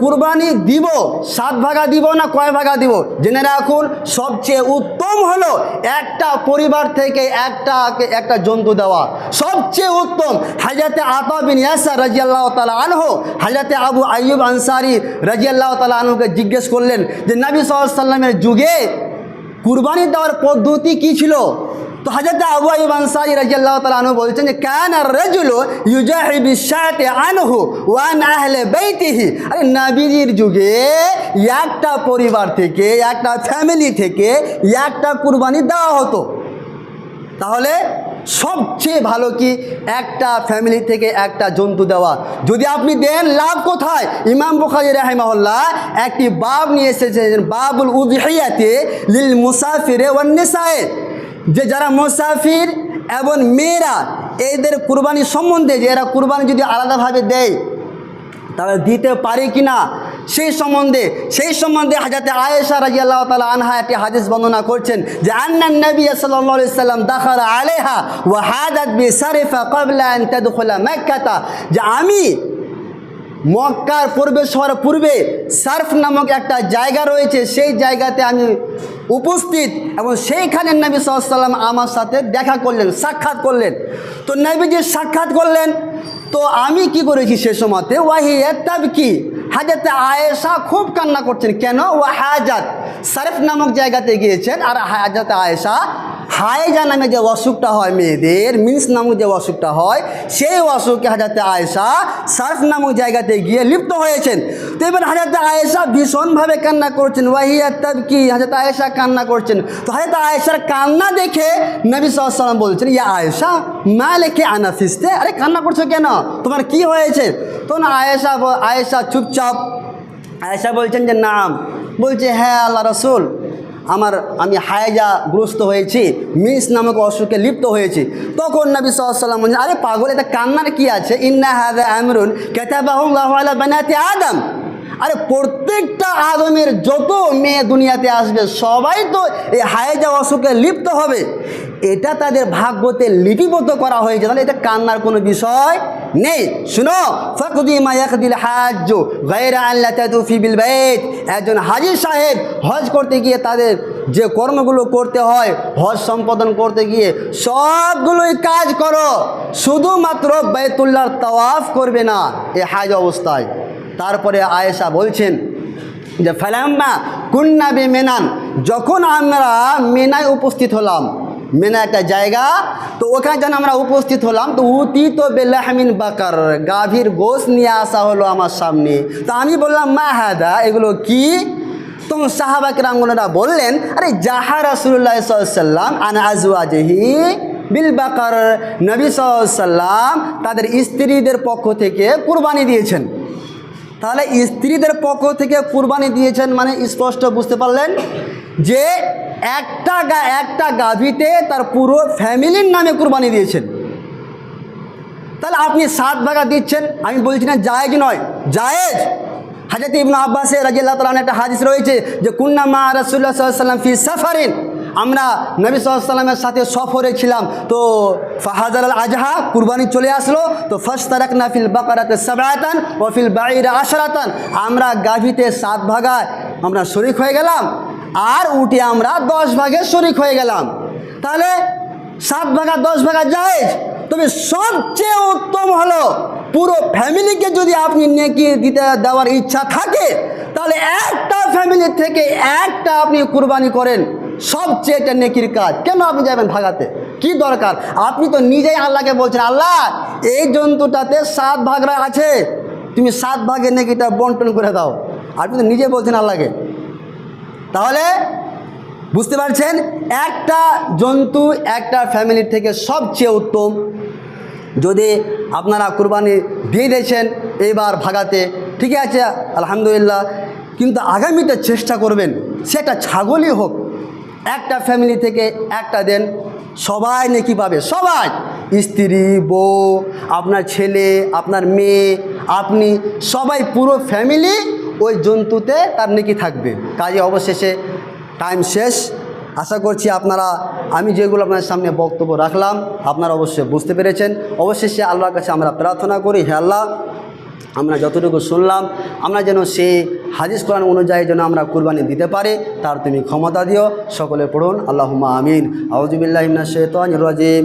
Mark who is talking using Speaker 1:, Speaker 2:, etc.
Speaker 1: কুরবানি দিব 7 ভাগা দিব না কয় ভাগা দিব? জেনে রাখুন, সবচেয়ে উত্তম হলো একটা পরিবার থেকে একটা জন্তু দেওয়া সবচেয়ে উত্তম। হযরত আতা বিন ইয়াসার রাদিয়াল্লাহু তাআলা আনহু হযরত আবু আইয়ুব আনসারী রাদিয়াল্লাহু তাআলা আনহুকে জিজ্ঞেস করলেন যে নবী সাল্লাল্লাহু আলাইহি সাল্লামের যুগে কুরবানি দেওয়ার পদ্ধতি কি ছিল? তো হযরত আবু আইয়ুব আনসারী রাদিয়াল্লাহু তাআলা আনহু বলছেন যে কানা আর-রাজুলু ইউজাহি বিশ-শাতি আনহু ওয়া আন আহলি বাইতিহি। আরে নবীজির যুগে একটা পরিবার থেকে, একটা ফ্যামিলি থেকে একটা কুরবানি দেওয়া হতো। তাহলে সবচেয়ে ভালো কি একটা ফ্যামিলি থেকে একটা জন্তু দেওয়া। যদি আপনি দেন, লাভ কোথায়? ইমাম বুখারী রাহিমাহুল্লাহ একটি বাব নিয়ে এসেছেন, বাবুল উযহিয়াতি লিল মুসাফিরে ওয়ান নিসায়ে, যে যারা মুসাফির এবং মেয়েরা এদের কুরবানি সম্বন্ধে, যে এরা কুরবানি যদি আলাদাভাবে দেয় তারা দিতে পারে কি না সেই সম্বন্ধে হযরত আয়েশা রাদিয়াল্লাহু তাআলা আনহা একটি হাদিস বর্ণনা করছেন যে আন্নান নবী সাল্লাল্লাহু আলাইহি সাল্লাম দাখালা আলাইহা ওয়া হাদাত বিসারিফা ক্বাবলা আন তাদখুলা মক্কাতা, যে আমি মক্কার প্রবেশ হওয়ার পূর্বে সার্ফ নামক একটা জায়গা রয়েছে, সেই জায়গাতে আমি উপস্থিত এবং সেইখানে নবী সাল্লাল্লাহু আলাইহি সাল্লাম আমার সাথে দেখা করলেন, সাক্ষাৎ করলেন। তো নবীজি সাক্ষাৎ করলেন, তো আমি কি করেছি সে সময়তে ওয়াহিয়া তাবকি, হযরত আয়েশা খুব কান্না করছেন। কেন? ওয়াহাজাত, সারফ নামক জায়গাতে গিয়েছেন, আর হযরত আয়েশা হায়েজা নামে যে অসুখটা হয় মেয়েদের, মিন্স নামক যে অসুখটা হয়, সেই অসুখে হযরত আয়েশা সারফ নামক জায়গাতে গিয়ে লিপ্ত হয়েছেন। তো এবার হযরত আয়েশা ভীষণভাবে কান্না করছেন, ওয়াহিয়া তাবকি, হযরত আয়েশা কান্না করছেন। তো হযরত আয়েশার কান্না দেখে নবী সাল্লাল্লাহু আলাইহি ওয়াসাল্লাম বলছেন, ইয়া আয়েশা মা লাকি আনাফিসতে, আরে কান্না করছো কেন, তোমার কি হয়েছে? তখন আয়েশা চুপচাপ, আয়েশা বলছেন যে নাম, বলছে হ্যাঁ আল্লাহ রাসূল, আমি হায়জাগ্রস্ত হয়েছি, মিন্স নামক অসুখে লিপ্ত হয়েছি। তখন নবী সাল্লাল্লাহু আলাইহি ওয়াসাল্লাম বলছেন, আরে পাগল, এটা কান্নার কি আছে? ইন্না হাযা আমরুন কাতাবাহু আল্লাহু আলা বানাতি আদম, আরে প্রত্যেকটা আদমের যত মেয়ে দুনিয়াতে আসবে সবাই তো এই হায়জা অসুখে লিপ্ত হবে, এটা তাদের ভাগ্যতে লিপিবদ্ধ করা হয়েছে, তাহলে এটা কান্নার কোনো বিষয় নেই। শুনো, ফাকদি মা ইয়াকদিল হাজ্জ গায়রা আন লা তাতুফি বিল বাইত, একজন হাজী সাহেব হজ করতে গিয়ে তাদের যে কর্মগুলো করতে হয়, হজ সম্পাদন করতে গিয়ে সবগুলোই কাজ করো, শুধুমাত্র বাইতুল্লাহর তাওয়াফ করবে না এই হাজ অবস্থায়। তারপরে আয়েশা বলছেন যে ফালাম্মা কুন্না বিমিনান, যখন আমরা মিনায় উপস্থিত হলাম, মিনা একটা জায়গা, তো ওখানে যখন আমরা উপস্থিত হলাম, তো উতি তো বেলাহমিন বাকার, গাভীর গোশত নিয়ে আসা হলো আমার সামনে। তো আমি বললাম মা হাদা, এগুলো কি? তখন সাহাবা কিরামরা বললেন, আরে জাহা রাসূলুল্লাহ সাল্লাল্লাহু আলাইহি ওয়াসাল্লাম আন আজওয়াজিহি বিল বাকার, নবী সাল্লাল্লাহু আলাইহি ওয়াসাল্লাম তাদের স্ত্রীদের পক্ষ থেকে কুরবানি দিয়েছেন। তাহলে স্ত্রীদের পক্ষ থেকে কুরবানি দিয়েছেন মানে স্পষ্ট বুঝতে পারলেন যে একটা গাভীতে তার পুরো ফ্যামিলির নামে কুরবানি দিয়েছেন। তাহলে আপনি 7 ভাগা দিচ্ছেন, আমি বলছি না জায়েজ নয়, জায়েজ। হযরত ইবনে আব্বাস রাদিয়াল্লাহু তাআলা একটা হাদিস রয়েছে যে কুন্না মা রাসূলুল্লাহ সাল্লাল্লাহু আলাইহি ওয়াসাল্লাম ফি সাফারিন, আমরা নবী সাল্লাল্লাহু আলাইহি ওয়াসাল্লামের সাথে সফরে ছিলাম, তো ফাহাদার আল আজহা, কুরবানি চলে আসলো, তো ফাশতারাকনা ফিল বাকারাতে সাবআতান ওয়া ফিল বাঈরি আশরাতান, আমরা গাভীতে 7 ভাগায় আমরা শরীক হয়ে গেলাম, আর উঠে আমরা 10 ভাগে শরীক হয়ে গেলাম। তাহলে 7 ভাগা 10 ভাগা জায়েজ। তবে সবচেয়ে উত্তম হলো পুরো ফ্যামিলিকে যদি আপনি নেকি দেওয়ার ইচ্ছা থাকে, তাহলে একটা ফ্যামিলি থেকে একটা আপনি কুরবানি করেন, সবচেয়ে এটা নেকির কাজ। কেন আপনি যাবেন ভাগাতে, কি দরকার? আপনি তো নিজেই আল্লাহকে বলছেন, আল্লাহ এই জন্তুটাতে 7 ভাগরা আছে, তুমি 7 ভাগে নেকিটা বন্টন করে দাও, আপনি তো নিজে বলছেন আল্লাহকে। তাহলে বুঝতে পারছেন, একটা জন্তু একটা ফ্যামিলির থেকে সবচেয়ে উত্তম। যদি আপনারা কুরবানি দিয়ে দিয়েছেন এবার ভাগাতে, ঠিক আছে আলহামদুলিল্লাহ, কিন্তু আগামীতে চেষ্টা করবেন সেটা ছাগলই হোক, একটা ফ্যামিলি থেকে একটা দেন, সবাই নেকি পাবে, সবাই, স্ত্রী, বউ, আপনার ছেলে, আপনার মেয়ে, আপনি, সবাই, পুরো ফ্যামিলি ওই জন্তুতে তার নেকি থাকবে। কাজে অবশেষে টাইম শেষ। আশা করছি আপনারা, আমি যেগুলো আপনার সামনে বক্তব্য রাখলাম আপনারা অবশ্যই বুঝতে পেরেছেন। অবশেষে আল্লাহর কাছে আমরা প্রার্থনা করি, হে আল্লাহ, আমরা যতটুকু শুনলাম আমরা যেন সেই হাদিস কোরআন অনুযায়ী যেন আমরা কুরবানি দিতে পারি, তার তুমি ক্ষমতা দিও। সকলে পড়ুন আল্লাহুম্মা আমিন। আউযু বিল্লাহি মিনাশ শাইতানির রাজিম।